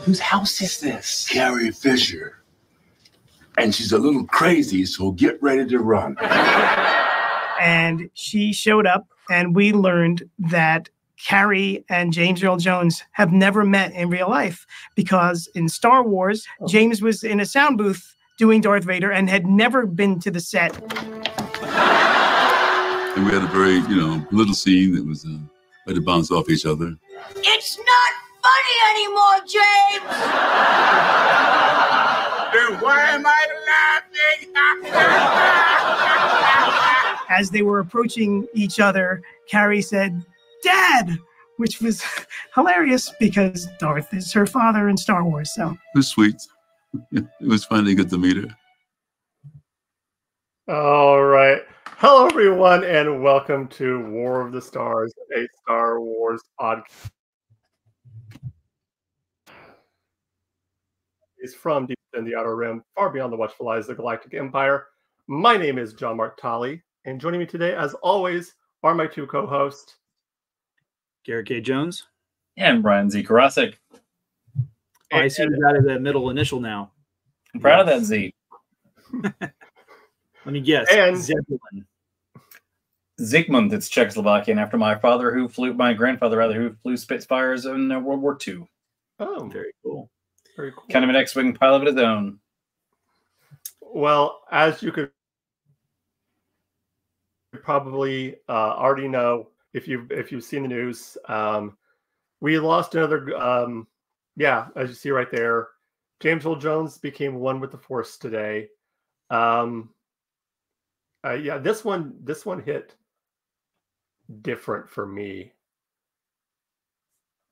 Whose house is this? Carrie Fisher. And she's a little crazy, so get ready to run. And she showed up, and we learned that Carrie and James Earl Jones have never met in real life, because in Star Wars, James was in a sound booth doing Darth Vader and had never been to the set. And we had a very, little scene that was had to bounce off each other. It's not funny anymore, James! Then why am I laughing? As they were approaching each other, Carrie said, "Dad," which was hilarious because Darth is her father in Star Wars. So it was sweet. It was finally good to meet her. All right. Hello, everyone, and welcome to War of the Stars, a Star Wars podcast. It's from deep in the Outer Rim, far beyond the watchful eyes of the Galactic Empire. My name is John Mark Tolley, and joining me today, as always, are my two co-hosts, Garrett K. Jones. And Brian Z. Karasik. I see you got the middle initial now. I'm proud of that Z. Let me guess. And Zeppelin. Zygmunt, it's Czechoslovakian, after my grandfather who flew Spitfires in World War II. Oh, very cool. Very cool. Kind of an X-Wing pilot of his own. Well, as you could probably already know, if you've seen the news, we lost another. As you see right there, James Earl Jones became one with the Force today. This one hit different for me.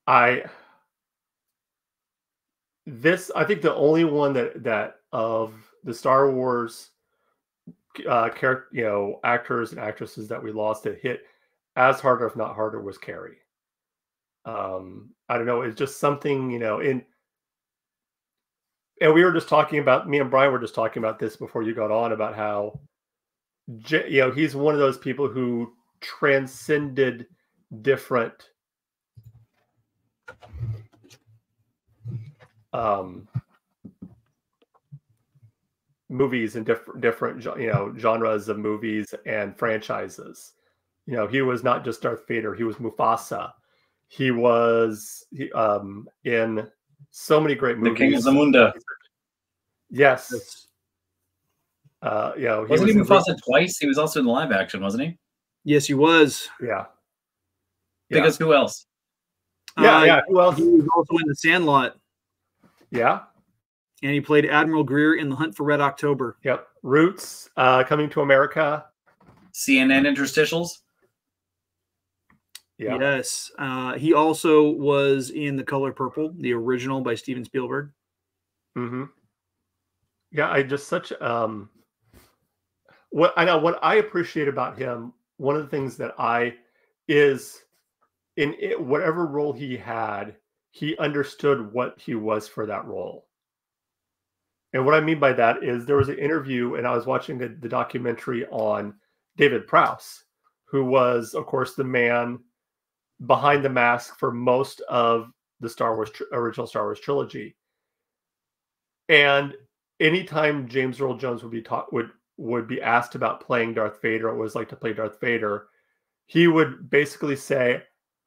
I think the only one that of the Star Wars actors and actresses that we lost that hit as hard, or if not harder, was Carrie. I don't know. It's just something, and we were just talking about, me and Brian were just talking about this before you got on, about how, he's one of those people who transcended different movies and different genres of movies and franchises. He was not just Darth Vader. He was Mufasa. He was in so many great movies. The King of Zamunda. Yes. Wasn't he Mufasa twice? He was also in the live action, wasn't he? Yes, he was. Yeah. Because who else? Who else? He was also in The Sandlot. Yeah. And he played Admiral Greer in The Hunt for Red October. Yep. Roots, Coming to America. CNN interstitials. Yeah. Yes. He also was in The Color Purple, the original by Steven Spielberg. Mm-hmm. Yeah, I just what I appreciate about him, one of the things that whatever role he had, he understood what he was for that role. And what I mean by that is there was an interview, and I was watching the documentary on David Prowse, who was, of course, the man behind the mask for most of the original Star Wars trilogy. And anytime James Earl Jones would be asked about playing Darth Vader, what it was like to play Darth Vader, he would basically say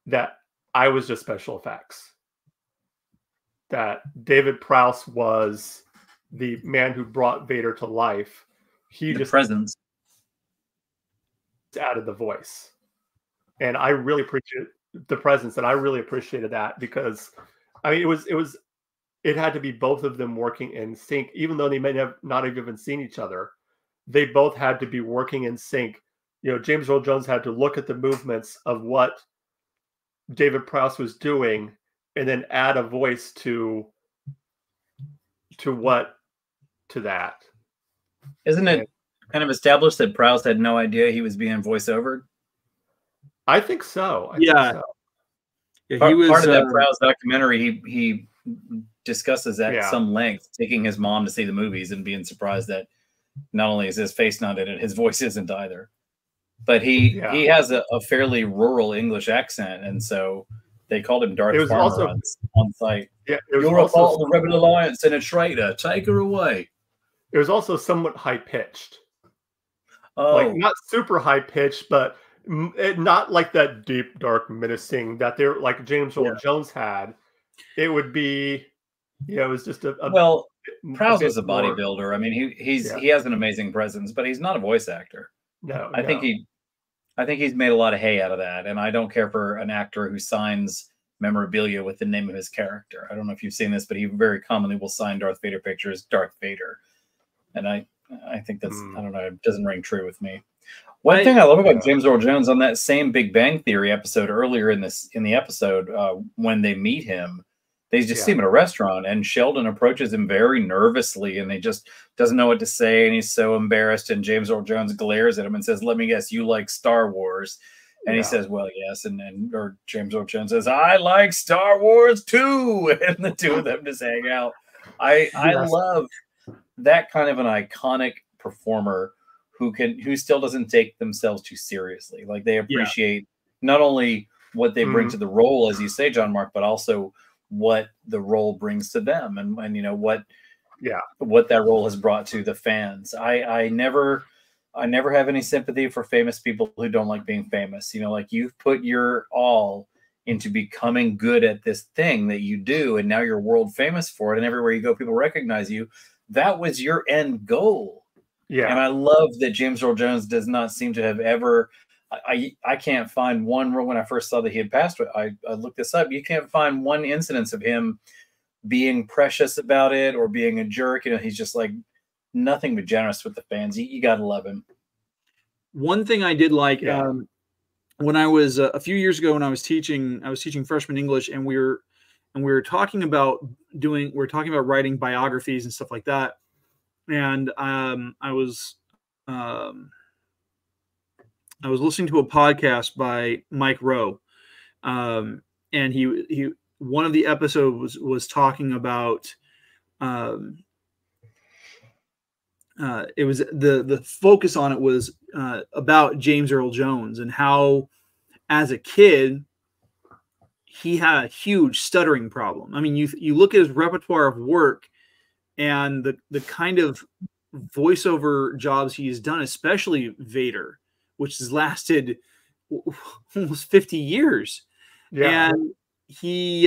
that I was just special effects. That David Prowse was the man who brought Vader to life. He just presence added the voice. And I really appreciate the presence, and I really appreciated that, because I mean it had to be both of them working in sync, even though they may not have even seen each other. They both had to be working in sync. James Earl Jones had to look at the movements of what David Prowse was doing and then add a voice to that. Isn't it kind of established that Prowse had no idea he was being voiceovered? I think so. Yeah, Part of that Prowse documentary, he discusses at some length, taking his mom to see the movies and being surprised that not only is his face not in it, his voice isn't either. But he has a fairly rural English accent, and so they called him Darth Farmer on site. Yeah, You're a part of the Rebel Alliance and a traitor. Take her away. It was also somewhat high pitched. Oh, like not super high pitched, but not like that deep, dark, menacing that they're like James Earl Jones had. It would be, it was just a well. Prowse a was a bodybuilder. I mean, he has an amazing presence, but he's not a voice actor. No, I think he's made a lot of hay out of that, and I don't care for an actor who signs memorabilia with the name of his character. I don't know if you've seen this, but he very commonly will sign Darth Vader pictures, Darth Vader, and I think that's I don't know, it doesn't ring true with me. One thing I love about James Earl Jones on that same Big Bang Theory episode earlier in the episode when they meet him. They just see him at a restaurant, and Sheldon approaches him very nervously, and he just doesn't know what to say, and he's so embarrassed. And James Earl Jones glares at him and says, "Let me guess, you like Star Wars?" And he says, "Well, yes." Or James Earl Jones says, "I like Star Wars too," and the two of them just hang out. I love that kind of an iconic performer who still doesn't take themselves too seriously. Like they appreciate not only what they bring to the role, as you say, John Mark, but also what the role brings to them, and what that role has brought to the fans. I never have any sympathy for famous people who don't like being famous. Like you've put your all into becoming good at this thing that you do, and now you're world famous for it, and everywhere you go people recognize you. That was your end goal. And I love that James Earl Jones does not seem to have ever I can't find one. When I first saw that he had passed, I looked this up. You can't find one incidence of him being precious about it or being a jerk. He's just like nothing but generous with the fans. You got to love him. One thing I did like when I was a few years ago when I was teaching freshman English, and we were talking about writing biographies and stuff like that. And I was listening to a podcast by Mike Rowe, and he one of the episodes was talking about it was the focus on it was about James Earl Jones and how as a kid he had a huge stuttering problem. I mean, you look at his repertoire of work and the kind of voiceover jobs he's done, especially Vader, which has lasted almost 50 years. And he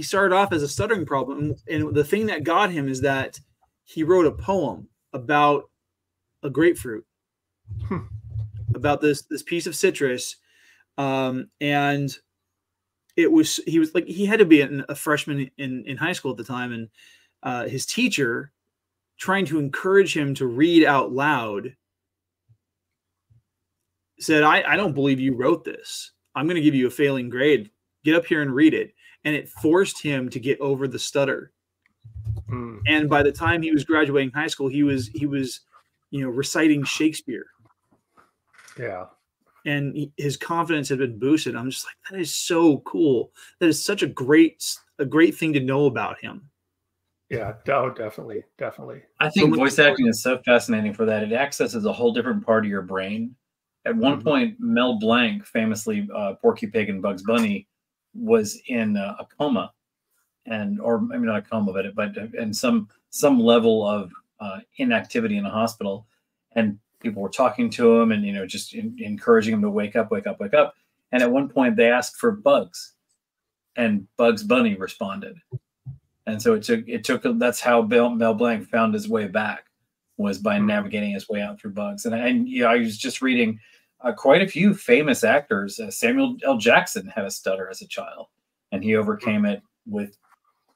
started off as a stuttering problem. And the thing that got him is that he wrote a poem about a grapefruit, about this piece of citrus. And he was like, he had to be a freshman in high school at the time. And his teacher, trying to encourage him to read out loud, said, I don't believe you wrote this. I'm going to give you a failing grade. Get up here and read it. And it forced him to get over the stutter. And by the time he was graduating high school, he was reciting Shakespeare. And his confidence had been boosted. I'm just like, that is so cool. That is such a great thing to know about him. Yeah, definitely. I think voice acting is so fascinating for that. It accesses a whole different part of your brain. At one point, Mel Blanc, famously Porky Pig and Bugs Bunny, was in a coma, or maybe not a coma, but in some level of inactivity in a hospital, and people were talking to him and just encouraging him to wake up. And at one point, they asked for Bugs, and Bugs Bunny responded. And so it took that's how Mel Blanc found his way back, was by navigating his way out through Bugs. And I was just reading quite a few famous actors. Samuel L. Jackson had a stutter as a child, and he overcame it with,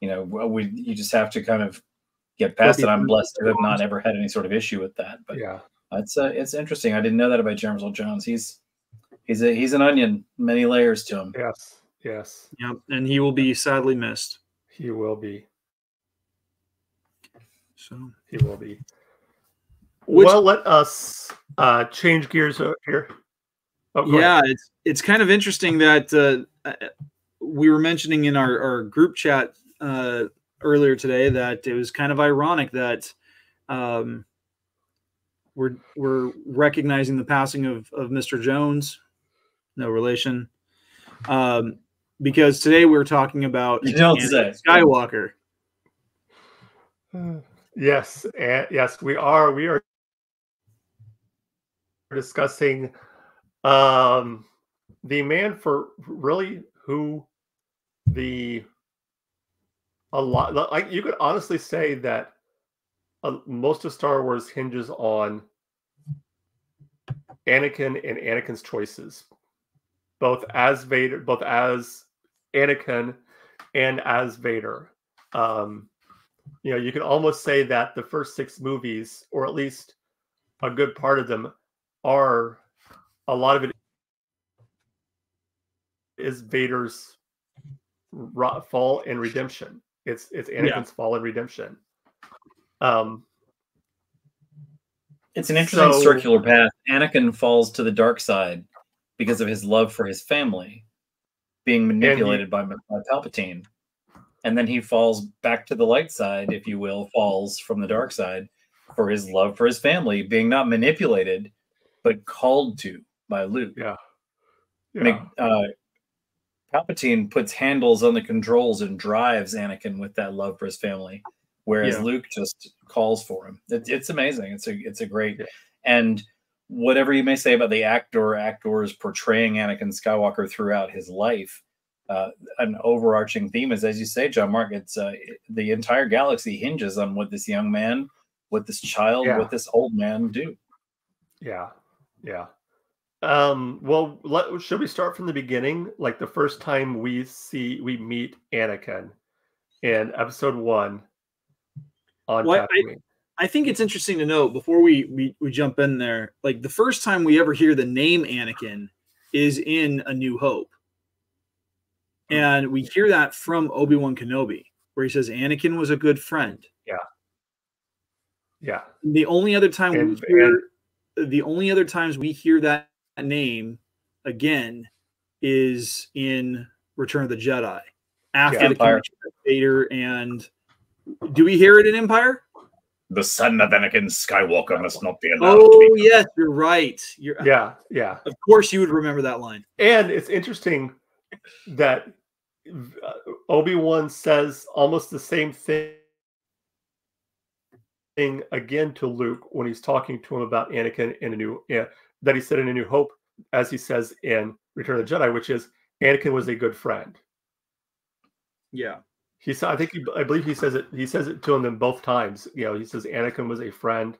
you just have to kind of get past it. I'm blessed to have not ever had any sort of issue with that. But it's interesting. I didn't know that about James Earl Jones. He's an onion, many layers to him. Yes. Yeah, and he will be sadly missed. He will be. So he will be. Well, let us change gears here. It's kind of interesting that we were mentioning in our group chat earlier today that it was kind of ironic that we're recognizing the passing of Mr. Jones, no relation, because today we're talking about Anakin Skywalker. Yes, yes, we are. We are discussing the man for really who a lot. Like, you could honestly say that most of Star Wars hinges on Anakin and Anakin's choices, both as Vader, both as Anakin and as Vader. You know, you can almost say that the first 6 movies, or at least a good part of them, are a lot of it is Vader's fall and redemption. It's Anakin's fall and redemption. It's an interesting circular path. Anakin falls to the dark side because of his love for his family, being manipulated by Palpatine. And then he falls back to the light side, if you will, falls from the dark side for his love for his family, being not manipulated, but called to by Luke. Palpatine puts handles on the controls and drives Anakin with that love for his family, whereas Luke just calls for him. It's amazing. It's a great, and whatever you may say about the actors portraying Anakin Skywalker throughout his life, an overarching theme is, as you say, John Mark, it's the entire galaxy hinges on what this young man, what this child, what this old man do. Well, should we start from the beginning? Like the first time we meet Anakin in episode 1 on Tatooine. I think it's interesting to note before we jump in there, like the first time we ever hear the name Anakin is in A New Hope. And we hear that from Obi-Wan Kenobi, where he says Anakin was a good friend. The only other time we hear that name again is in Return of the Jedi, after the Empire. Vader. And do we hear it in Empire? The son of Anakin Skywalker must not be allowed Oh, to be. yes, you're right. Of course you would remember that line. And it's interesting that Obi-Wan says almost the same thing again to Luke when he's talking to him about Anakin in that he said in A New Hope, as he says in Return of the Jedi, which is Anakin was a good friend. He said, I believe he says it. He says it to him both times. You know, he says Anakin was a friend,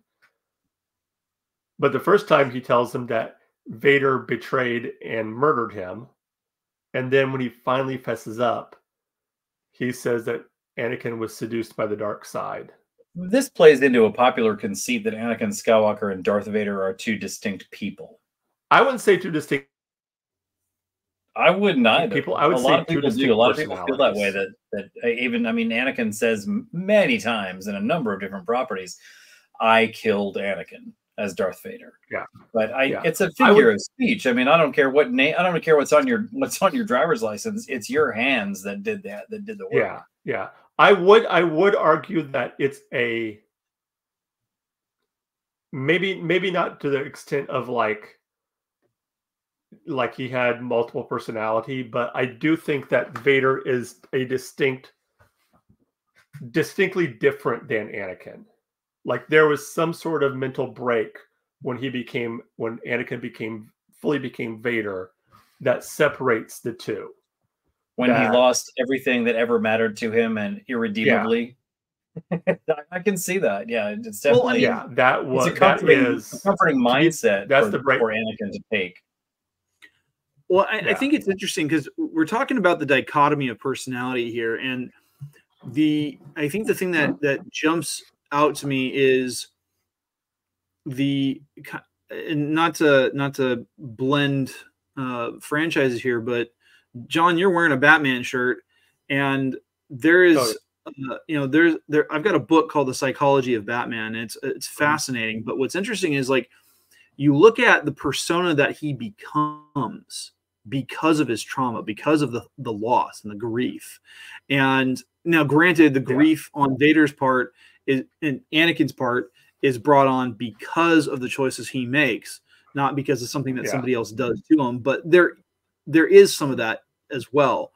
but the first time he tells him that Vader betrayed and murdered him, and then when he finally fesses up, he says that Anakin was seduced by the dark side. This plays into a popular conceit that Anakin Skywalker and Darth Vader are 2 distinct people. I wouldn't say 2 distinct. I wouldn't either. I would say 2 distinct do. A lot of people feel that way. That even, I mean, Anakin says many times in a number of different properties, "I killed Anakin" as Darth Vader. But it's a figure of speech. I mean, I don't care what name. I don't care what's on your driver's license. It's your hands that did that. That did the work. I would argue that it's a maybe not to the extent of like he had multiple personality, but I do think that Vader is a distinctly different than Anakin. Like there was some sort of mental break when Anakin fully became Vader that separates the two. When he lost everything that ever mattered to him and irredeemably. I can see that. Yeah, it's definitely it's a comforting mindset for Anakin to take. Well, I think it's interesting because we're talking about the dichotomy of personality here, and I think the thing that jumps out to me is not to blend franchises here, but John, you're wearing a Batman shirt, and there is I've got a book called The Psychology of Batman. It's fascinating, but what's interesting is like you look at the persona that he becomes because of his trauma, because of the loss and the grief. And now granted, the grief on Vader's part and Anakin's part is brought on because of the choices he makes, not because of something that somebody else does to him. But there is some of that as well.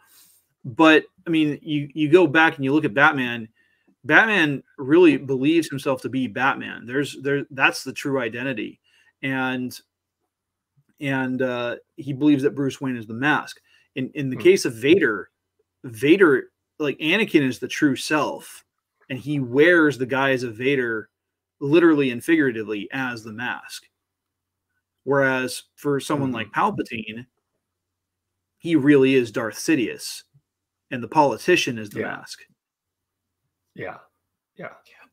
But I mean, you go back and you look at Batman. Batman really believes himself to be Batman. That's the true identity, and he believes that Bruce Wayne is the mask. In the case of Vader, like Anakin is the true self, and he wears the guise of Vader literally and figuratively as the mask. Whereas for someone like Palpatine, he really is Darth Sidious, and the politician is the mask. Yeah.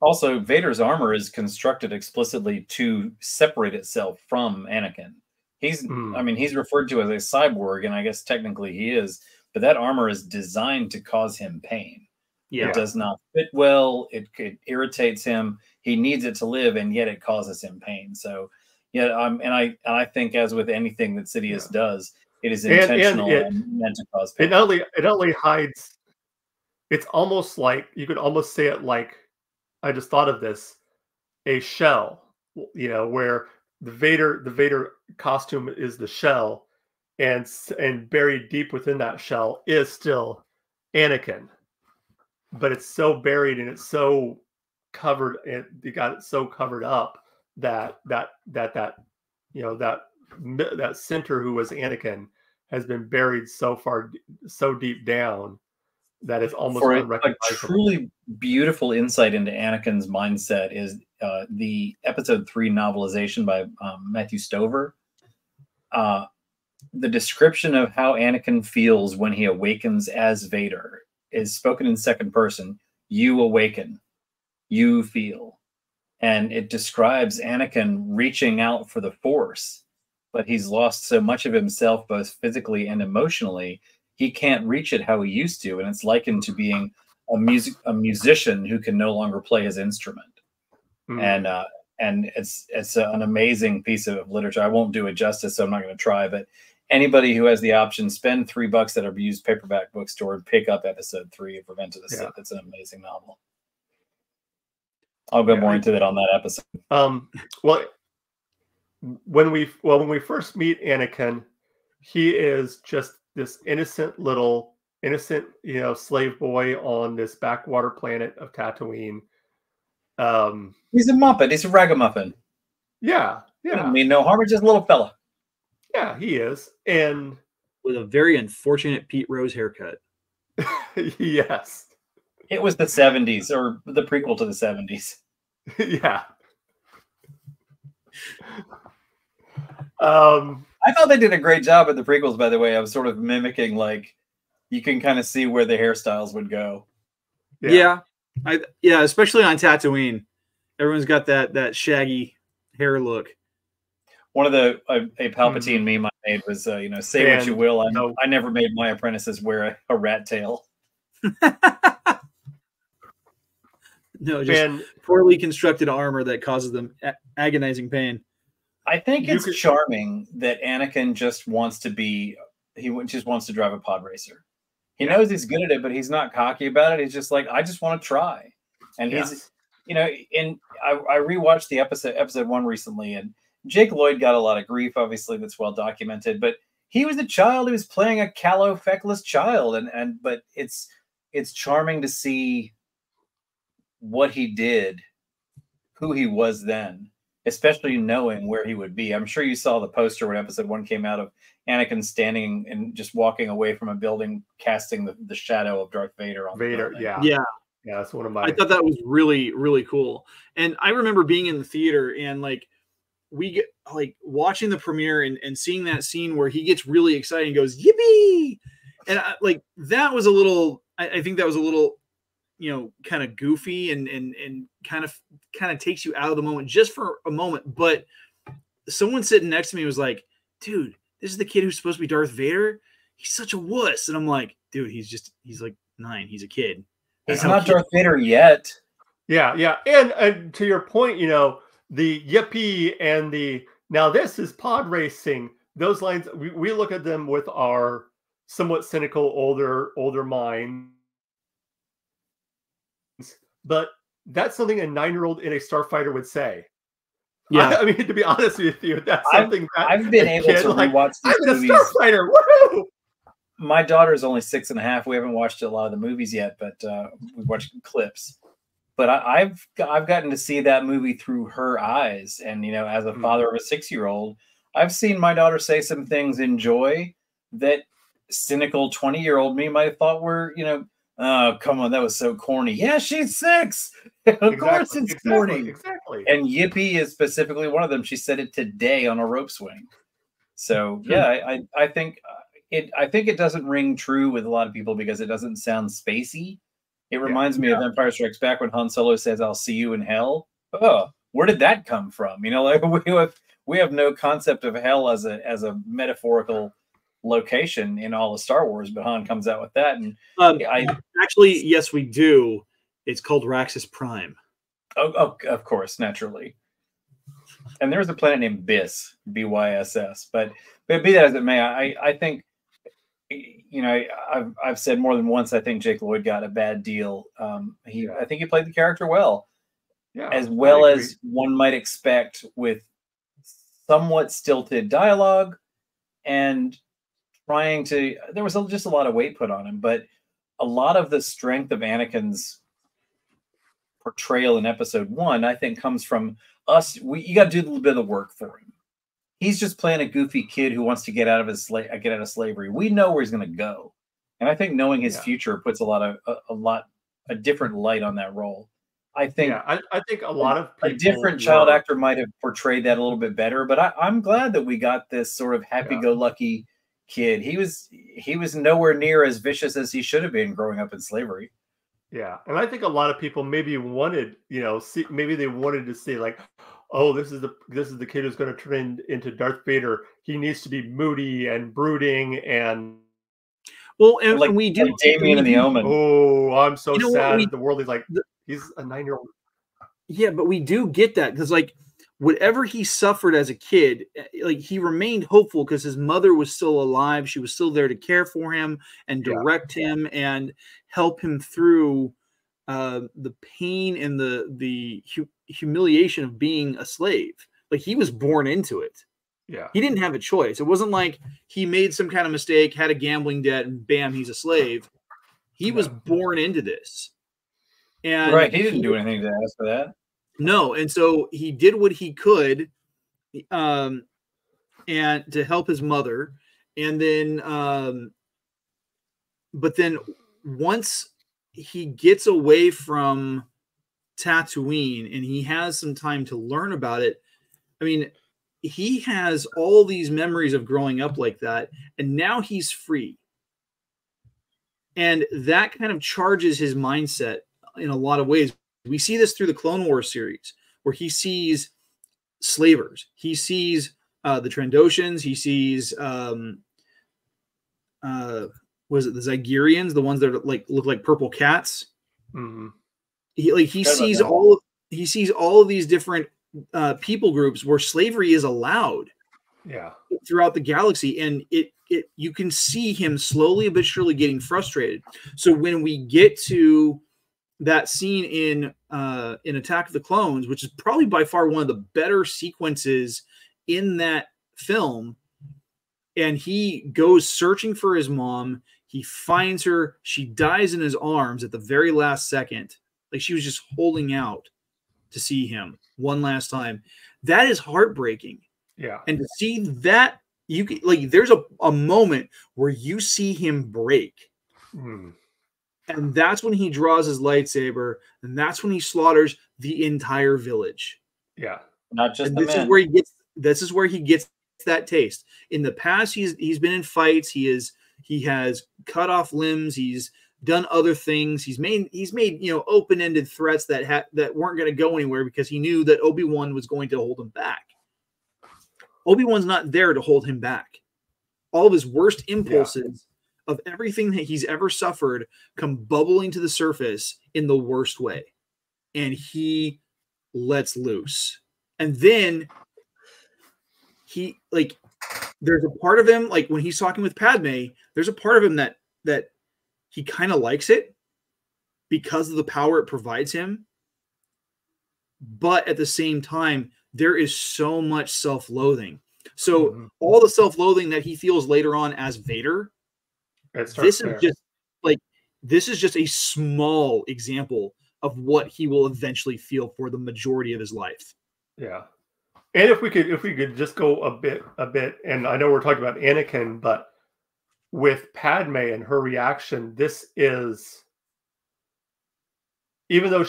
Also, Vader's armor is constructed explicitly to separate itself from Anakin. I mean, he's referred to as a cyborg, and I guess technically he is, but that armor is designed to cause him pain. It does not fit well. It irritates him. He needs it to live, and yet it causes him pain. So, and I think, as with anything that Sidious does, it is intentional and meant to cause pain. It only hides. It's almost like, you could almost say it like, I just thought of this, a shell, where the Vader costume is the shell, and buried deep within that shell is still Anakin, but it's so buried and it's so covered, and you got it so covered up that center who was Anakin has been buried so deep down that it's almost unrecognizable. A truly beautiful insight into Anakin's mindset is the episode 3 novelization by Matthew Stover. The description of how Anakin feels when he awakens as Vader is spoken in second person. You awaken, you feel. And it describes Anakin reaching out for the Force, but he's lost so much of himself, both physically and emotionally, he can't reach it how he used to. And it's likened to being a musician who can no longer play his instrument. And it's an amazing piece of literature. I won't do it justice, so I'm not going to try, but anybody who has the option, spend $3 at a used paperback bookstore and pick up episode 3 of Revenge of the Sith. It's an amazing novel. I'll go more into that on that episode. Well, when we first meet Anakin, he is just this innocent, slave boy on this backwater planet of Tatooine. He's a muppet. He's a ragamuffin. Yeah. I mean, no harm, just a little fella. Yeah, he is, and with a very unfortunate Pete Rose haircut. Yes, it was the 70s, or the prequel to the 70s. Yeah. I thought they did a great job at the prequels, by the way. I was sort of mimicking, like, you can kind of see where the hairstyles would go. Yeah, especially on Tatooine. Everyone's got that shaggy hair look. One of a Palpatine meme I made was, say what you will, I never made my apprentices wear a rat tail. No, just poorly constructed armor that causes them agonizing pain. I think it's charming that Anakin just wants to drive a pod racer. He knows he's good at it, but he's not cocky about it. He's just like, I just want to try. And he's, I rewatched the episode 1 recently, and Jake Lloyd got a lot of grief, obviously, that's well documented, but he was a child who was playing a callow, feckless child. But it's charming to see what he did, who he was then, especially knowing where he would be. I'm sure you saw the poster when episode 1 came out of Anakin standing and just walking away from a building, casting the shadow of Darth Vader on Vader. Yeah, that's one of my. I thought that was really, really cool. And I remember being in the theater and we get watching the premiere and seeing that scene where he gets really excited and goes, yippee! And that was a little, I think that was a little, kind of goofy and kind of takes you out of the moment just for a moment. But someone sitting next to me was like, dude, this is the kid who's supposed to be Darth Vader. He's such a wuss. And I'm like, dude, he's like 9. He's a kid. He's not Darth Vader yet. Yeah. And to your point, the yippee and now this is pod racing. Those lines, we look at them with our somewhat cynical older mind. But that's something a 9-year-old in a starfighter would say. Yeah, I mean, to be honest with you, that's something I've been able to rewatch I'm in a movies. starfighter. Woohoo! my daughter is only 6.5. We haven't watched a lot of the movies yet, but we've watched clips. But I've gotten to see that movie through her eyes, and as a father of a 6-year-old, I've seen my daughter say some things in Joy that cynical 20-year-old me might have thought were, oh, come on, that was so corny. Yeah, she's 6. Of course it's corny. Exactly. And Yippee is specifically one of them. She said it today on a rope swing. So yeah, I think it doesn't ring true with a lot of people because it doesn't sound spacey. It reminds me of Empire Strikes Back when Han Solo says, "I'll see you in hell." Oh, where did that come from? Like we have no concept of hell as a metaphorical location in all of Star Wars, but Han comes out with that. And actually, yes, we do. It's called Raxus Prime. Oh, of course, naturally. And there's a planet named Biss, BYSS. But be that as it may, I think, I've said more than once, I think Jake Lloyd got a bad deal. I think he played the character well. Yeah, as well as one might expect, with somewhat stilted dialogue and there was just a lot of weight put on him, but a lot of the strength of Anakin's portrayal in episode 1, I think, comes from us. You got to do a little bit of work for him. He's just playing a goofy kid who wants to get out of slavery. We know where he's going to go, and I think knowing his future puts a different light on that role. I think a lot of people, a different child actor might have portrayed that a little bit better. But I'm glad that we got this sort of happy-go-lucky kid. He was nowhere near as vicious as he should have been growing up in slavery. Yeah, and I think a lot of people maybe wanted, maybe they wanted to see like, oh, this is the kid who's going to turn into Darth Vader. He needs to be moody and brooding and. Well, and we do. Like Damien in The Omen. Oh, I'm so sad. The world is like, he's a 9-year-old. Yeah, but we do get that because like whatever he suffered as a kid, like he remained hopeful because his mother was still alive. She was still there to care for him and direct him and help him through the pain and the humiliation of being a slave. Like he was born into it. Yeah, he didn't have a choice. It wasn't like he made some kind of mistake, had a gambling debt, and bam, he's a slave. He was born into this. And he didn't do anything to ask for that. No, and so he did what he could, and to help his mother, and then, but then once he gets away from Tatooine and he has some time to learn about it, I mean, he has all these memories of growing up like that, and now he's free, and that kind of charges his mindset in a lot of ways. We see this through the Clone Wars series, where he sees slavers, he sees the Trandoshans, he sees was it the Zygerians, the ones that are look like purple cats. Mm-hmm. He sees all of these different people groups where slavery is allowed. Yeah, throughout the galaxy, and you can see him slowly but surely getting frustrated. So when we get to that scene in Attack of the Clones, which is probably by far one of the better sequences in that film, and he goes searching for his mom, he finds her, she dies in his arms at the very last second, like she was just holding out to see him one last time. That is heartbreaking. Yeah, and to see that, you can, like, there's a moment where you see him break. And that's when he draws his lightsaber, and that's when he slaughters the entire village. Yeah, not just this is where he gets that taste. In the past, he's been in fights. He has cut off limbs. He's done other things. He's made open-ended threats that weren't going to go anywhere because he knew that Obi-Wan was going to hold him back. Obi-Wan's not there to hold him back. All of his worst impulses of everything that he's ever suffered come bubbling to the surface in the worst way. And he lets loose. And then there's a part of him, like when he's talking with Padme, there's a part of him that he kind of likes it because of the power it provides him. But at the same time, there is so much self-loathing. So all the self-loathing that he feels later on as Vader this is just like this is just a small example of what he will eventually feel for the majority of his life. Yeah. And if we could just go a bit, and I know we're talking about Anakin, but with Padme and her reaction, this is, even though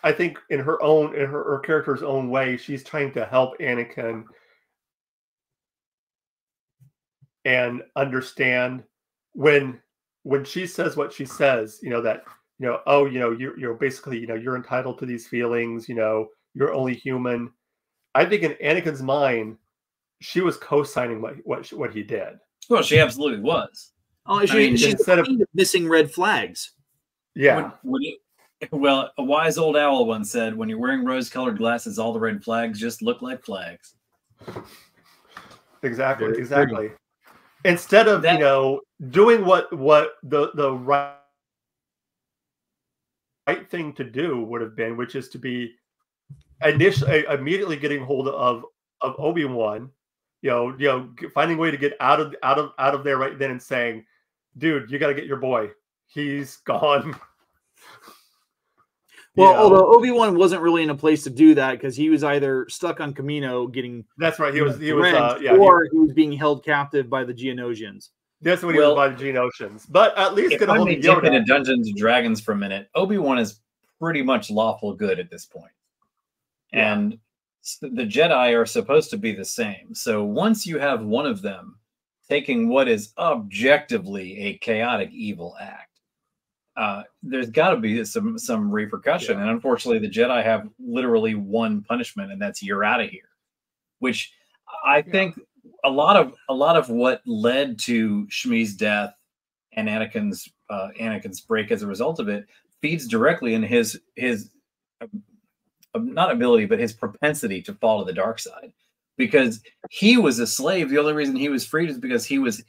I think in her character's own way, she's trying to help Anakin and understand when she says what she says, that, you're basically, you're entitled to these feelings, you're only human. I think in Anakin's mind, she was co-signing what he did. Well, she absolutely was. Oh, she's instead of missing red flags. Yeah. Well, a wise old owl once said, "When you're wearing rose-colored glasses, all the red flags just look like flags." Exactly. Instead of doing what the right thing to do would have been, which is to be immediately getting hold of Obi-Wan, finding a way to get out of there right then and saying, "Dude, you got to get your boy. He's gone." Well, although Obi-Wan wasn't really in a place to do that because he was either stuck on Kamino getting that's right. He was he was being held captive by the Geonosians. That's when he was by the Geonosians. But at least if I may dip into Dungeons and Dragons for a minute, Obi-Wan is pretty much lawful good at this point. Yeah. And the Jedi are supposed to be the same. So once you have one of them taking what is objectively a chaotic evil act, there's got to be some repercussion. And unfortunately, the Jedi have literally one punishment, and that's you're out of here. Which I think a lot of what led to Shmi's death and Anakin's break as a result of it feeds directly in his not ability, but his propensity to fall to the dark side, because he was a slave. The only reason he was freed is because he was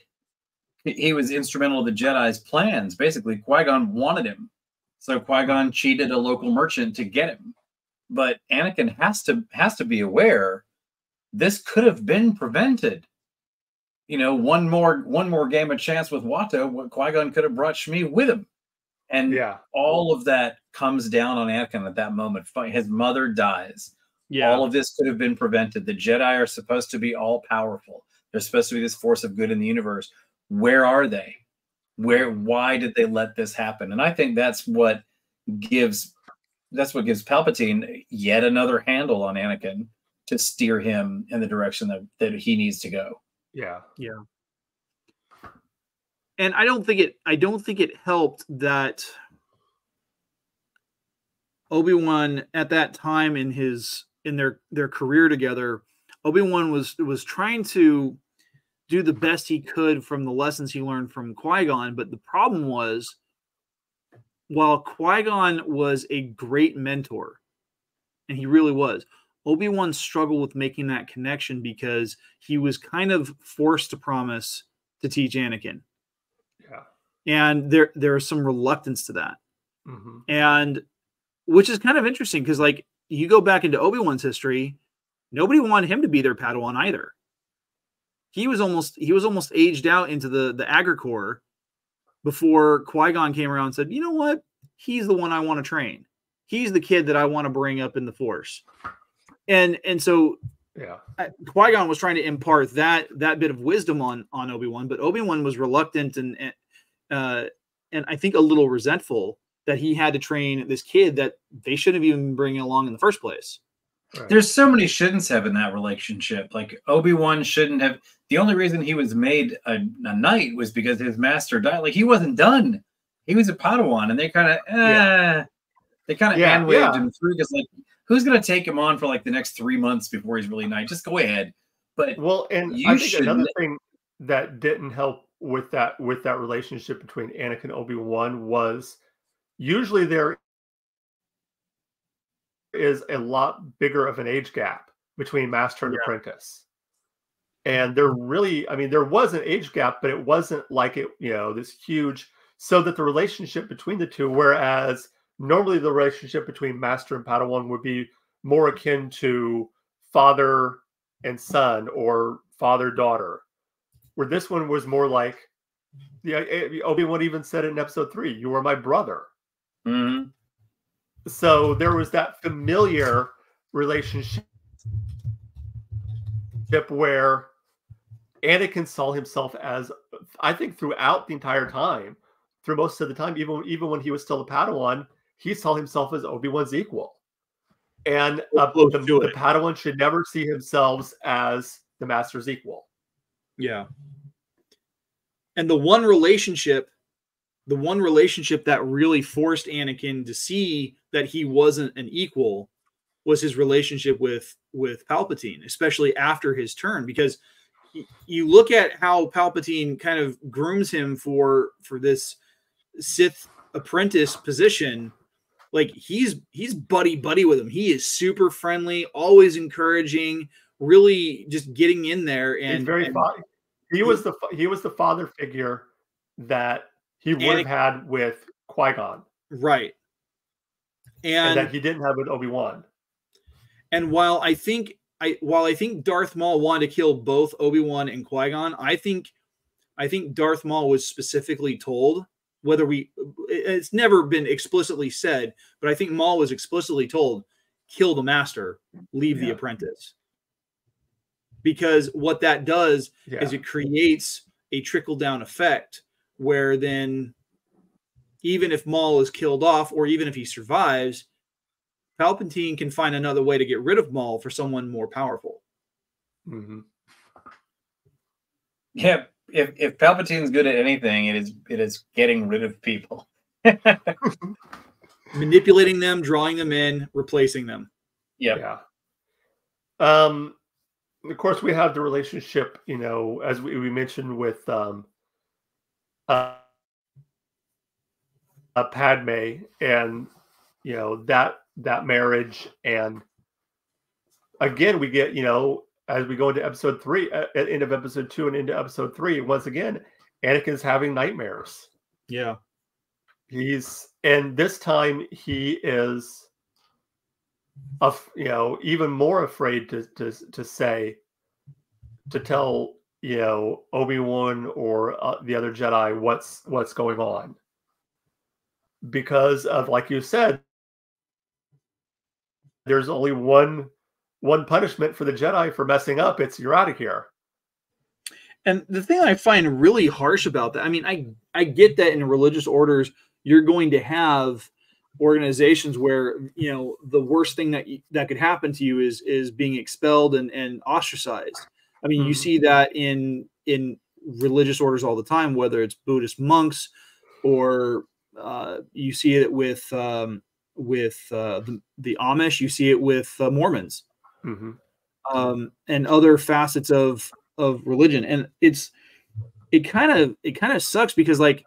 instrumental in the Jedi's plans. Basically, Qui-Gon wanted him, so Qui-Gon cheated a local merchant to get him. But Anakin has to be aware this could have been prevented. One more game of chance with Watto. Qui-Gon could have brought Shmi with him. And all of that comes down on Anakin at that moment. His mother dies. Yeah. All of this could have been prevented. The Jedi are supposed to be all powerful. They're supposed to be this force of good in the universe. Where are they? Why did they let this happen? And I think that's what gives Palpatine yet another handle on Anakin to steer him in the direction that he needs to go. Yeah. Yeah. And I don't think it helped that Obi-Wan at that time in their career together, Obi-Wan was trying to do the best he could from the lessons he learned from Qui-Gon, but the problem was, while Qui-Gon was a great mentor, and he really was, Obi-Wan struggled with making that connection because he was kind of forced to promise to teach Anakin. Yeah. And there is some reluctance to that. Mm-hmm. And which is kind of interesting because, like, you go back into Obi-Wan's history, nobody wanted him to be their Padawan either. He was almost aged out into the Agri-Corps before Qui-Gon came around and said, "You know what? He's the one I want to train. He's the kid that I want to bring up in the Force." And so Qui-Gon was trying to impart that bit of wisdom on Obi-Wan, but Obi-Wan was reluctant and I think a little resentful that he had to train this kid that they shouldn't have even been bringing along in the first place. Right. There's so many shouldn'ts have in that relationship. Like Obi-Wan shouldn't have. The only reason he was made a knight was because his master died. Like he wasn't done. He was a Padawan, and they kind of hand waved him through because like who's going to take him on for like the next 3 months before he's really knight? Just go ahead. But and I think another thing that didn't help with that relationship between Anakin and Obi-Wan was usually there is a lot bigger of an age gap between master and apprentice. And there was an age gap, but it wasn't like this huge, so that the relationship between the two, whereas normally the relationship between master and Padawan would be more akin to father and son or father-daughter, where this one was more like Yeah, Obi-Wan even said it in episode 3, "You were my brother." Mm-hmm. So there was that familiar relationship where Anakin saw himself as, I think, throughout the entire time, through most of the time, even when he was still a Padawan, he saw himself as Obi-Wan's equal. And the Padawan should never see themselves as the Master's equal. Yeah. And the one relationship that really forced Anakin to see that he wasn't an equal was his relationship with Palpatine, especially after his turn, because you look at how Palpatine kind of grooms him for this Sith apprentice position. Like he's buddy with him. He is super friendly, always encouraging, really just getting in there. And he's very he was the father figure that he would have had with Qui-Gon, right? And that he didn't have with Obi-Wan. And while I think Darth Maul wanted to kill both Obi-Wan and Qui-Gon, I think Darth Maul was specifically told, it's never been explicitly said, but I think Maul was explicitly told, kill the Master, leave the apprentice. Because what that does is it creates a trickle-down effect where then even if Maul is killed off, or even if he survives, Palpatine can find another way to get rid of Maul for someone more powerful. Mm-hmm. Yeah, if Palpatine's good at anything, it is getting rid of people. Manipulating them, drawing them in, replacing them. Yep. Yeah. Of course, we have the relationship, as we mentioned with Padme, and that marriage, and again we get as we go into episode 3, at the end of episode 2 and into episode 3, once again Anakin's having nightmares. Yeah, and this time he is even more afraid to tell Obi-Wan or the other Jedi what's going on, because of, like you said, there's only one punishment for the Jedi for messing up. It's you're out of here. And the thing I find really harsh about that, I mean, I get that in religious orders you're going to have organizations where the worst thing that could happen to you is being expelled and ostracized. I mean, you see that in religious orders all the time, whether it's Buddhist monks or you see it with the Amish, you see it with Mormons, and other facets of religion. And it kind of sucks because, like,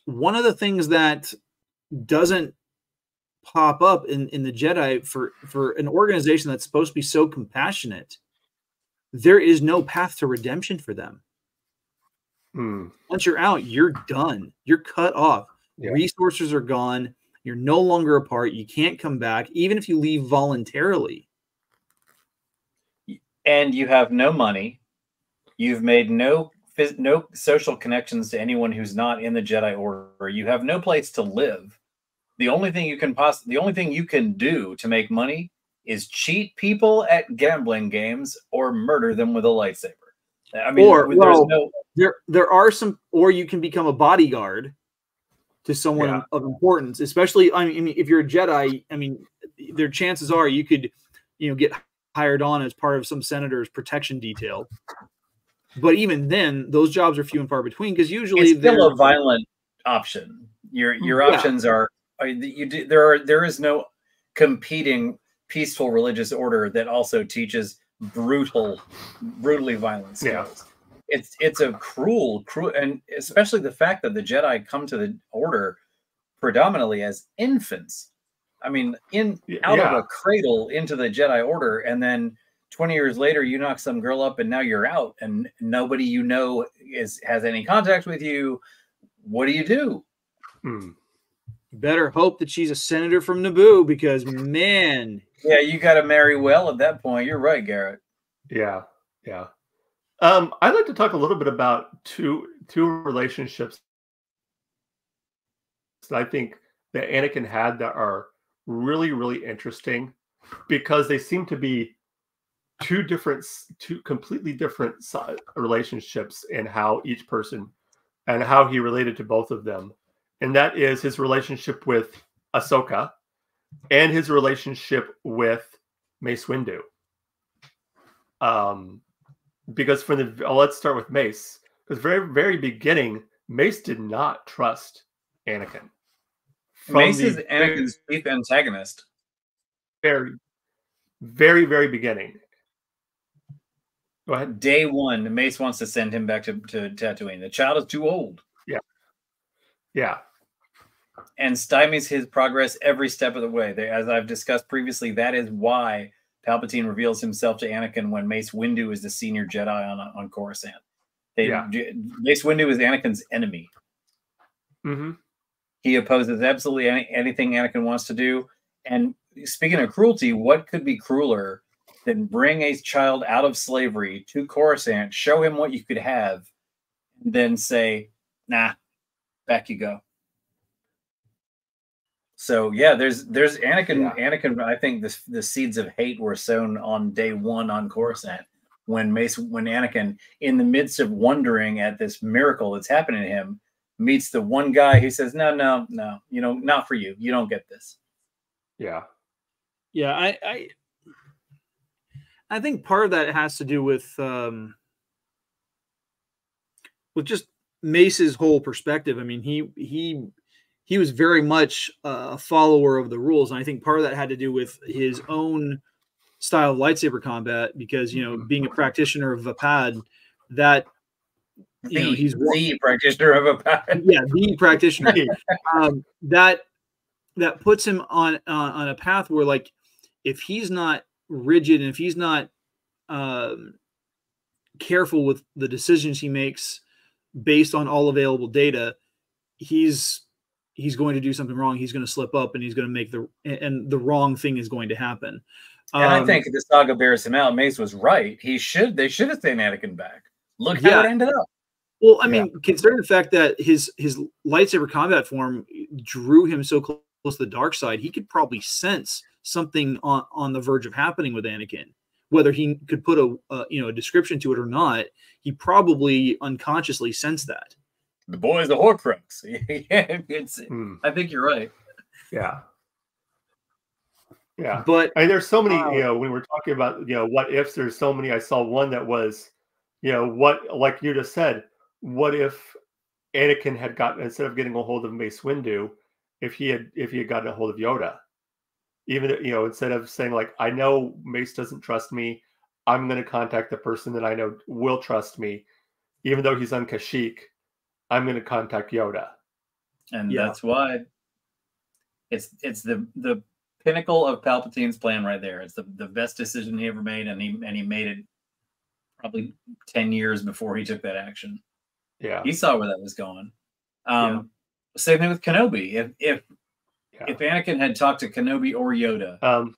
one of the things that doesn't pop up in the Jedi for an organization that's supposed to be so compassionate, there is no path to redemption for them. Once you're out, you're done. You're cut off. Yeah. Resources are gone. You're no longer a part. You can't come back, even if you leave voluntarily. And you have no money. You've made no social connections to anyone who's not in the Jedi Order. You have no place to live. The only thing you can do to make money is cheat people at gambling games or murder them with a lightsaber. I mean, there are some, or you can become a bodyguard to someone of importance, especially, I mean, if you're a Jedi, I mean, their chances are you could, get hired on as part of some senator's protection detail. But even then, those jobs are few and far between, because usually it's still a violent option. Your options are there is no competing peaceful religious order that also teaches brutally violent skills. It's a cruel, and especially the fact that the Jedi come to the Order predominantly as infants. I mean, out of a cradle into the Jedi Order, and then 20 years later, you knock some girl up, and now you're out, and nobody has any contact with you. What do you do? You better hope that she's a senator from Naboo, because man, you got to marry well at that point. You're right, Garrett. Yeah. I'd like to talk a little bit about two relationships that I think that Anakin had that are really, really interesting, because they seem to be two completely different relationships in how each person and how he related to both of them. And that is his relationship with Ahsoka and his relationship with Mace Windu. Because let's start with Mace. Because very, very beginning, Mace did not trust Anakin. Mace is Anakin's chief antagonist. Very, very, very beginning. Go ahead. Day one, Mace wants to send him back to Tatooine. The child is too old. Yeah. Yeah. And stymies his progress every step of the way. As I've discussed previously, that is why Palpatine reveals himself to Anakin when Mace Windu is the senior Jedi on Coruscant. Mace Windu is Anakin's enemy. Mm-hmm. He opposes absolutely anything Anakin wants to do. And speaking of cruelty, what could be crueler than bring a child out of slavery to Coruscant, show him what you could have, and then say, nah, back you go. So yeah, there's Anakin. Yeah. Anakin, I think the seeds of hate were sown on day one on Coruscant when Anakin, in the midst of wondering at this miracle that's happening to him, meets the one guy who says, no, not for you. You don't get this. Yeah. Yeah, I think part of that has to do with just Mace's whole perspective. I mean, he was very much a follower of the rules, and I think part of that had to do with his own style of lightsaber combat, because being a practitioner of Vapad, that he's the practitioner of Vapad. Yeah, the practitioner. that puts him on a path where, like, if he's not rigid and if he's not careful with the decisions he makes based on all available data, he's going to do something wrong. He's going to slip up, and he's going to make the wrong thing is going to happen. And I think the saga bears him out. Mace was right. They should have sent Anakin back. Look how it ended up. Well, I mean, considering the fact that his lightsaber combat form drew him so close to the dark side, he could probably sense something on the verge of happening with Anakin. Whether he could put a description to it or not, he probably unconsciously sensed that. The boy is a Horcrux. I think you're right. Yeah. Yeah. But there's so many, when we're talking about, what ifs, there's so many. I saw one that was, what, like you just said, what if Anakin had gotten, instead of getting a hold of Mace Windu, if he had gotten a hold of Yoda, even, instead of saying, like, I know Mace doesn't trust me, I'm going to contact the person that I know will trust me, even though he's on Kashyyyk, I'm going to contact Yoda. And that's why it's the pinnacle of Palpatine's plan right there. It's the best decision he ever made, and he made it probably 10 years before he took that action. Yeah. He saw where that was going. Same thing with Kenobi. If Anakin had talked to Kenobi or Yoda,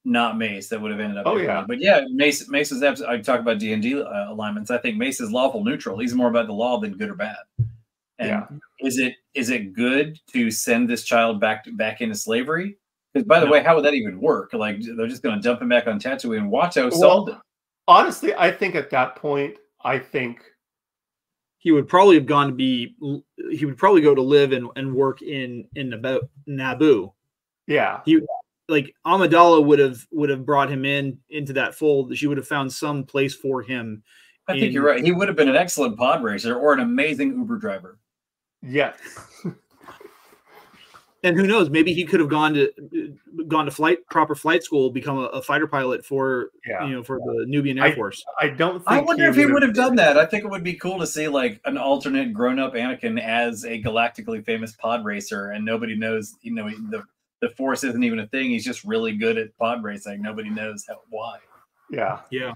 not Mace, that would have ended up. Oh yeah. But yeah, Mace is absolutely. I talk about D&D alignments. I think Mace is lawful neutral. He's more about the law than good or bad. And is it good to send this child back into slavery? Because by the way, how would that even work? Like, they're just going to dump him back on Tatooine, and Watto solved it. Honestly, I think at that point, he would probably have gone to be. He would probably go to live and work in Naboo. Yeah. Like Amidala would have brought him into that fold. She would have found some place for him. I think you're right. He would have been an excellent pod racer or an amazing Uber driver. Yes. And who knows? Maybe he could have gone to proper flight school, become a fighter pilot for the Nubian Air Force. I wonder if he would have done that. I think it would be cool to see, like, an alternate grown-up Anakin as a galactically famous pod racer, and nobody knows. The Force isn't even a thing. He's just really good at pod racing. Nobody knows why. Yeah. Yeah.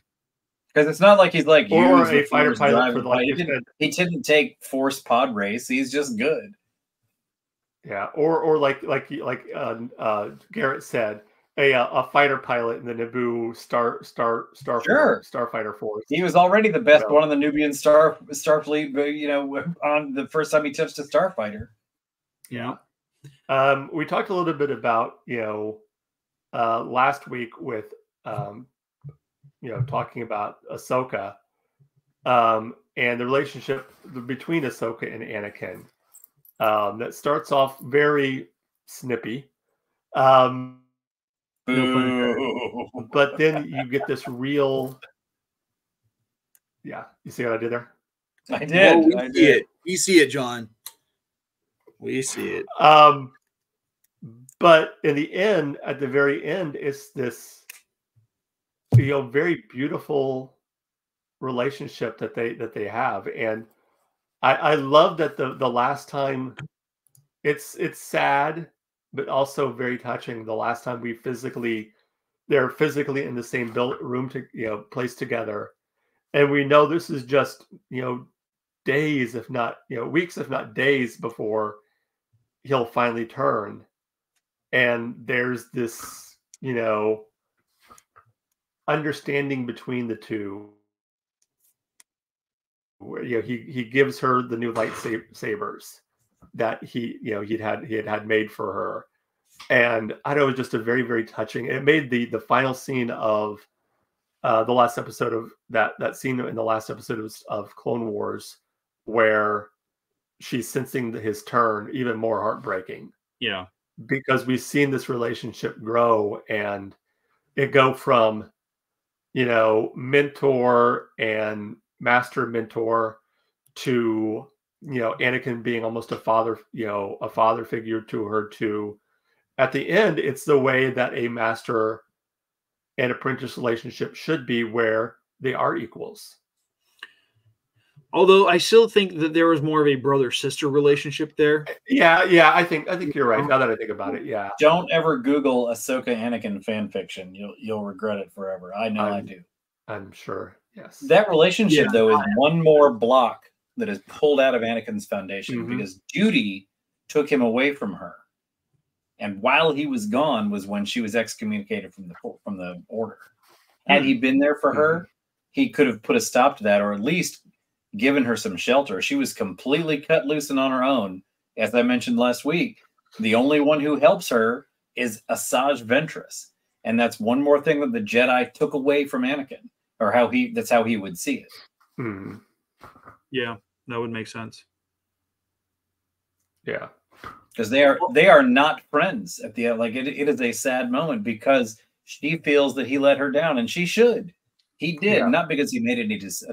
Because it's not like he's like or a fighter pilot for he didn't take Force pod race. He's just good. Yeah, or like Garrett said, a fighter pilot in the Naboo Starfighter Force. He was already the best one in the Nubian Starfleet, but on the first time he touched a starfighter. Yeah. We talked a little bit about last week with talking about Ahsoka and the relationship between Ahsoka and Anakin that starts off very snippy. But then you get this real, you see what I did there? I did. Oh, we see it. We see it, John. We see it. But in the end, at the very end, it's this, very beautiful relationship that they have, and I love that the last time, it's sad, but also very touching. The last time they're physically in the same room place together, and we know this is just days, if not weeks, if not days before he'll finally turn, and there's this understanding between the two, where he gives her the new lightsabers that he had made for her, and I know it was just a very, very touching. It made the final scene of the last episode of that scene in the last episode of Clone Wars, where she's sensing his turn, even more heartbreaking. Yeah, because we've seen this relationship grow, and it go from mentor and master mentor to Anakin being almost a father figure to her, to at the end it's the way that a master and apprentice relationship should be, where they are equals. Although I still think that there was more of a brother-sister relationship there. Yeah, I think you're right. Now that I think about it, yeah. Don't ever Google Ahsoka Anakin fan fiction. You'll regret it forever. I know I do. I'm sure. Yes. That relationship though is one more block that is pulled out of Anakin's foundation, because duty took him away from her, and while he was gone was when she was excommunicated from the order. Had he been there for her, he could have put a stop to that, or at least given her some shelter. She was completely cut loose and on her own. As I mentioned last week, the only one who helps her is Asajj Ventress. And that's one more thing that the Jedi took away from Anakin, or that's how he would see it. Yeah, that would make sense. Yeah. Because they are not friends at the end. Like it is a sad moment, because she feels that he let her down, and she should. He did, not because he made a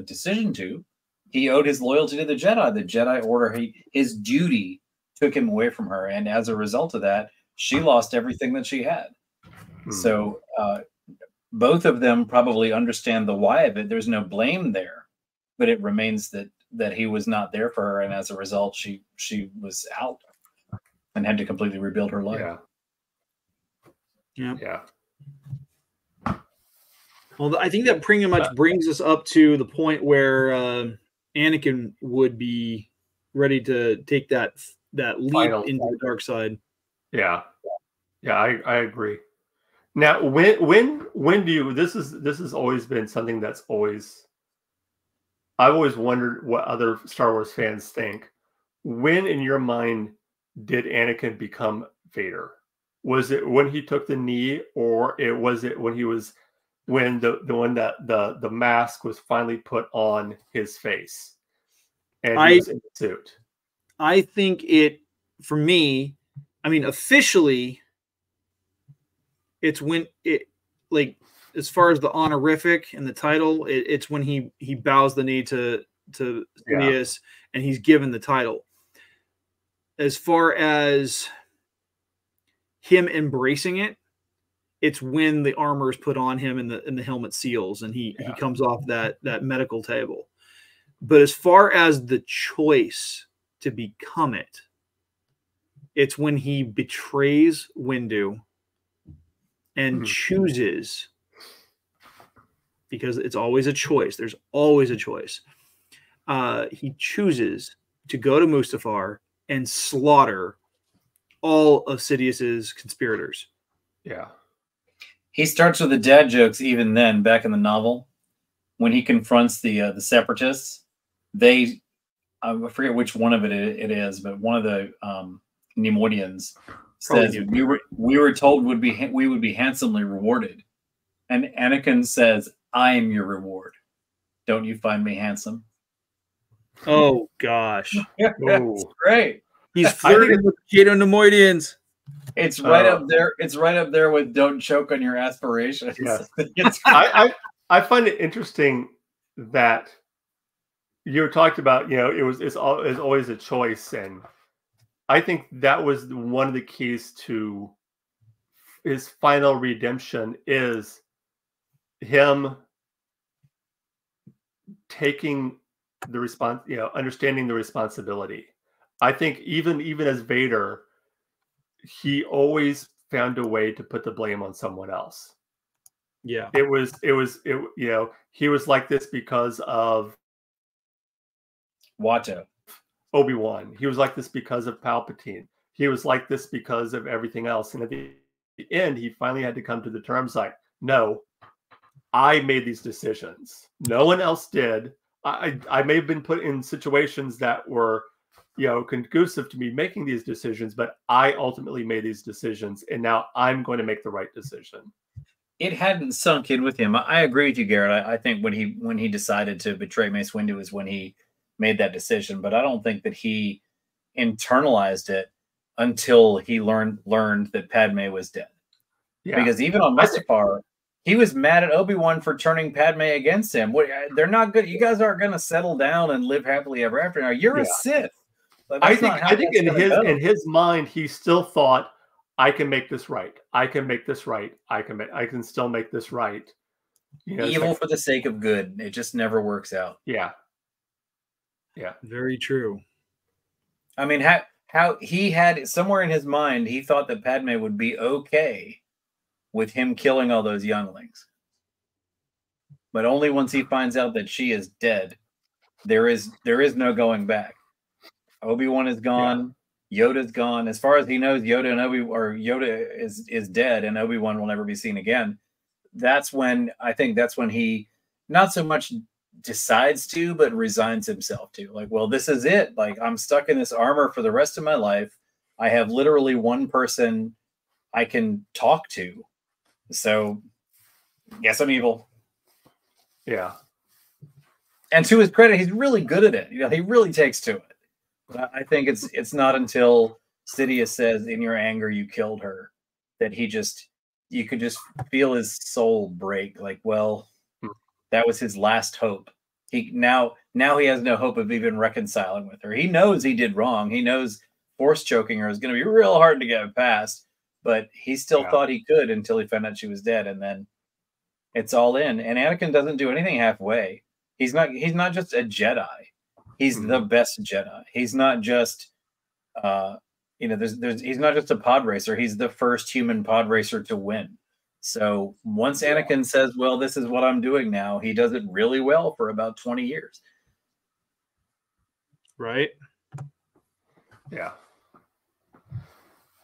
decision to. He owed his loyalty to the Jedi. The Jedi Order, his duty took him away from her. And as a result of that, she lost everything that she had. So both of them probably understand the why of it. There's no blame there, but it remains that he was not there for her. And as a result, she was out and had to completely rebuild her life. Yeah. Well, I think that pretty much brings us up to the point where Anakin would be ready to take that leap into the dark side. Yeah, I agree. Now, when do you? This has always been something that's always. I've always wondered what other Star Wars fans think. When, in your mind, did Anakin become Vader? Was it when he took the knee, or was it when he was? When the mask was finally put on his face and he was in the suit? I think for me, I mean, officially, it's when as far as the honorific and the title, it's when he bows the knee to Sidious and he's given the title. As far as him embracing it, it's when the armor is put on him and the helmet seals and he comes off that medical table. But as far as the choice to become it, it's when he betrays Windu and chooses, because it's always a choice. There's always a choice. He chooses to go to Mustafar and slaughter all of Sidious's conspirators. Yeah. he starts with the dad jokes even then, back in the novel, when he confronts the separatists. I forget which one of it is, but one of the Neimoidians says we were told we would be handsomely rewarded, and Anakin says, "I am your reward. Don't you find me handsome?" Oh gosh, that's great. He's flirting with Cato Neimoidians. It's right up there. It's right up there with "Don't choke on your aspirations." Yes. I find it interesting that you talked about, it's always a choice, and I think that was one of the keys to his final redemption is him taking the understanding the responsibility. I think even as Vader, he always found a way to put the blame on someone else. Yeah. He was like this because of Watto. Obi-Wan. He was like this because of Palpatine. He was like this because of everything else. And at the end, he finally had to come to the terms like, no, I made these decisions. No one else did. I may have been put in situations that were, conducive to me making these decisions, but I ultimately made these decisions, and now I'm going to make the right decision. It hadn't sunk in with him. I agree with you, Garrett. I think when he decided to betray Mace Windu is when he made that decision, but I don't think that he internalized it until he learned that Padme was dead. Yeah. Because even on Mustafar, he was mad at Obi-Wan for turning Padme against him. They're not good. You guys aren't going to settle down and live happily ever after. Now you're a Sith. I think in his mind, he still thought, I can make this right. I can make this right. I can still make this right. Evil for the sake of good. It just never works out. Yeah. Yeah. Very true. I mean, how he had somewhere in his mind, he thought that Padme would be okay with him killing all those younglings. But only once he finds out that she is dead, there is no going back. Obi-Wan is gone. Yeah. Yoda's gone. As far as he knows, Yoda is dead, and Obi-Wan will never be seen again. I think that's when he not so much decides to, but resigns himself to. Like, well, this is it. Like, I'm stuck in this armor for the rest of my life. I have literally one person I can talk to. So, yes, I'm evil. Yeah. And to his credit, he's really good at it. He really takes to it. But I think it's not until Sidious says, "In your anger, you killed her," that you could just feel his soul break. Like, well, that was his last hope. Now he has no hope of even reconciling with her. He knows he did wrong. He knows force choking her is going to be real hard to get past. But he still thought he could until he found out she was dead, and then it's all in. And Anakin doesn't do anything halfway. He's not just a Jedi. He's the best Jedi. He's not just he's not just a pod racer. He's the first human pod racer to win. So once Anakin says, "Well, this is what I'm doing now," he does it really well for about 20 years. Right? Yeah.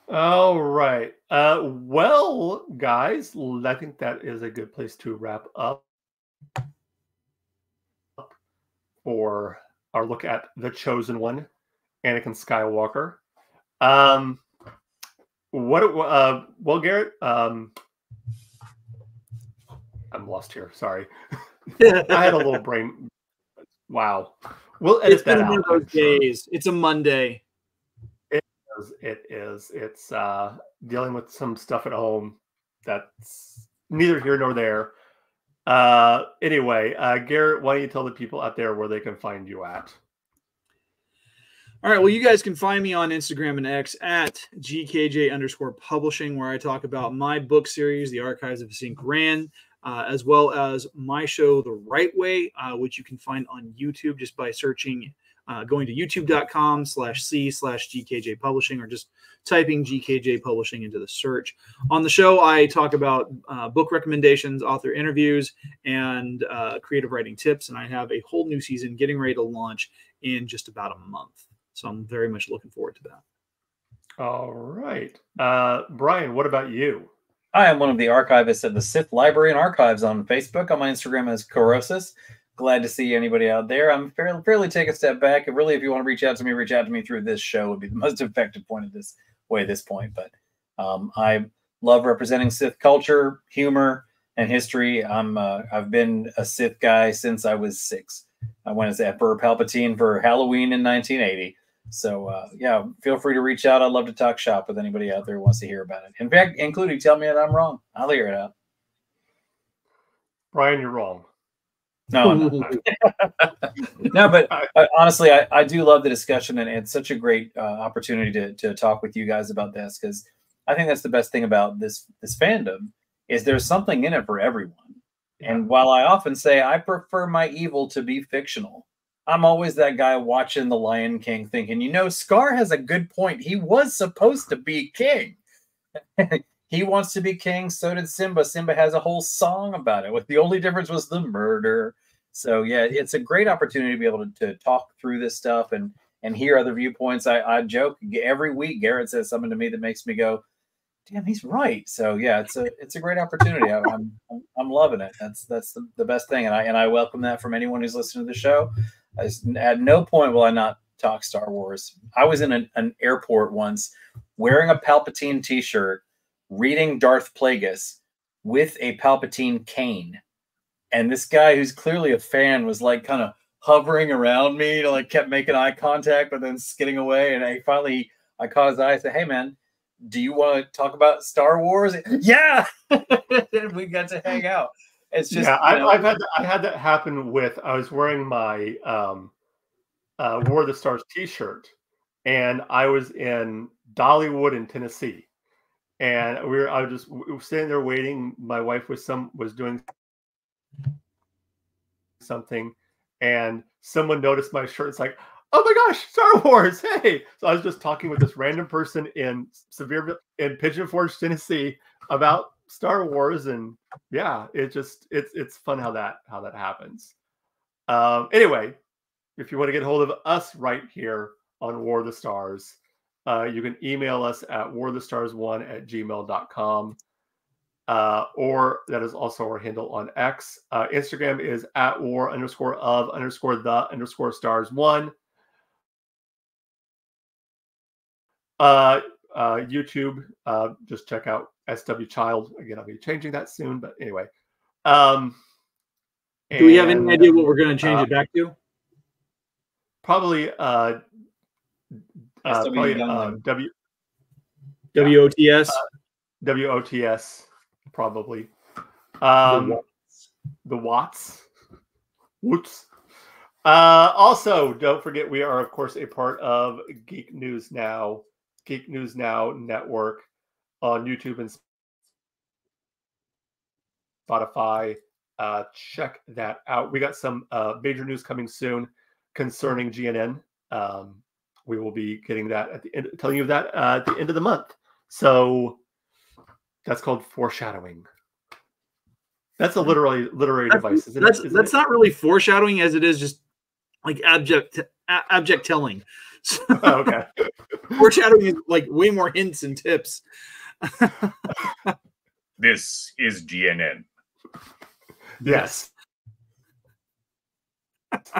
All right. Well, guys, I think that is a good place to wrap up for our look at the Chosen One, Anakin Skywalker. Well, Garrett, I'm lost here. Sorry. I had a little brain. Wow. We'll edit that out. One of those days. It's a Monday. It is. It's dealing with some stuff at home that's neither here nor there. Anyway, Garrett, why don't you tell the people out there where they can find you at? All right. Well, you guys can find me on Instagram and X at GKJ_publishing, where I talk about my book series, The Archives of Sync Ran, as well as my show, The Right Way, which you can find on YouTube just by searching, going to youtube.com/c/GKJ Publishing, or just typing GKJ Publishing into the search. On the show, I talk about book recommendations, author interviews, and creative writing tips. And I have a whole new season getting ready to launch in just about a month. So I'm very much looking forward to that. All right. Brian, what about you? I am one of the archivists at the Sith Library and Archives on Facebook. On my Instagram as Corosis. Glad to see anybody out there. I'm fairly take a step back. And really, if you want to reach out to me through this show would be the most effective point at this point. But I love representing Sith culture, humor, and history. I've been a Sith guy since I was 6. I went as Emperor Palpatine for Halloween in 1980. So yeah, feel free to reach out. I'd love to talk shop with anybody out there who wants to hear about it. In fact, including tell me that I'm wrong. I'll hear it out. Brian, you're wrong. No, I'm not. No, but honestly, I do love the discussion, and it's such a great opportunity to talk with you guys about this, because I think that's the best thing about this fandom is there's something in it for everyone. And while I often say I prefer my evil to be fictional, I'm always that guy watching The Lion King thinking, you know, Scar has a good point. He was supposed to be king. He wants to be king. So did Simba. Simba has a whole song about it. The only difference was the murder. So yeah, it's a great opportunity to be able to talk through this stuff and hear other viewpoints. I joke every week. Garrett says something to me that makes me go, damn, he's right. So yeah, it's a great opportunity. I'm loving it. That's the best thing. And I welcome that from anyone who's listening to the show. At no point will I not talk Star Wars. I was in an airport once wearing a Palpatine t-shirt, reading Darth Plagueis with a Palpatine cane. And this guy who's clearly a fan was like kind of hovering around me, to like kept making eye contact, but then skidding away. And I caught his eye. I said, hey man, do you want to talk about Star Wars? Yeah. We got to hang out. It's just, I had that happen with, I was wearing my War of the Stars t-shirt, and I was in Dollywood in Tennessee. And I was sitting there waiting. My wife was doing something, and someone noticed my shirt. It's like, oh my gosh, Star Wars! Hey! So I was just talking with this random person in Pigeon Forge, Tennessee, about Star Wars, and yeah, it's fun how that happens. Anyway, if you want to get a hold of us right here on War of the Stars, you can email us at warthestars1@gmail.com. Or that is also our handle on X. Instagram is at war_of_the_stars1. YouTube, just check out SW Child. Again, I'll be changing that soon, but anyway. Do we have any idea what we're going to change it back to? Probably WOTS. WOTS, probably. The WOTS. WOTS. Also, don't forget, we are, of course, a part of Geek News Now Network on YouTube and Spotify. Check that out. We got some major news coming soon concerning GNN. We will be getting that at the end, telling you that at the end of the month. So that's called foreshadowing. That's a literary device. That's not really foreshadowing, as it is just like abject telling. So, okay. Foreshadowing is like way more hints and tips. This is GNN. Yes. Gosh.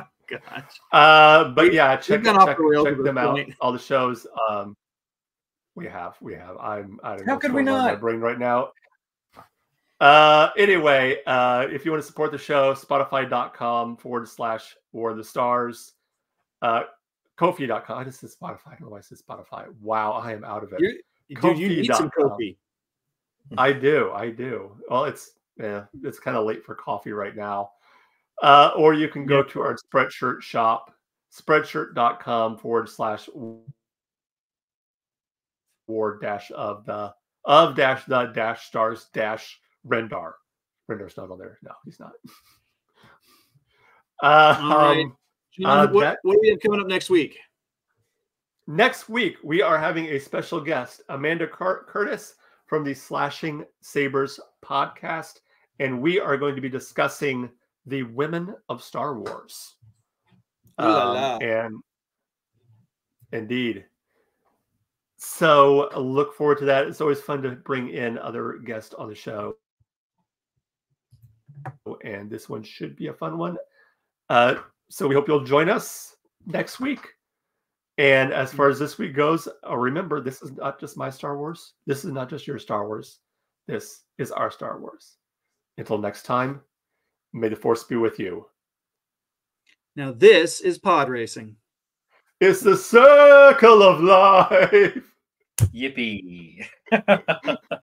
But yeah, check them out. All the shows. We have. I don't know How could we not? My brain right now. Anyway, if you want to support the show, Spotify.com/War of the Stars. Ko-fi.com. I just said Spotify. I don't know why I said Spotify. Wow, I am out of it. Dude, you need some Ko-fi. I do. Well, it's kind of late for coffee right now. Or you can go to our Spreadshirt shop, spreadshirt.com/war-of-the-stars-Rendar. Rendar's not on there. No, he's not. All right. What do we have coming up next week? Next week, we are having a special guest, Amanda Curtis from the Slashing Sabers podcast, and we are going to be discussing the women of Star Wars. And indeed. So look forward to that. It's always fun to bring in other guests on the show. And this one should be a fun one. So we hope you'll join us next week. And as far as this week goes, remember, this is not just my Star Wars. This is not just your Star Wars. This is our Star Wars. Until next time, may the Force be with you. Now this is pod racing. It's the circle of life. Yippee.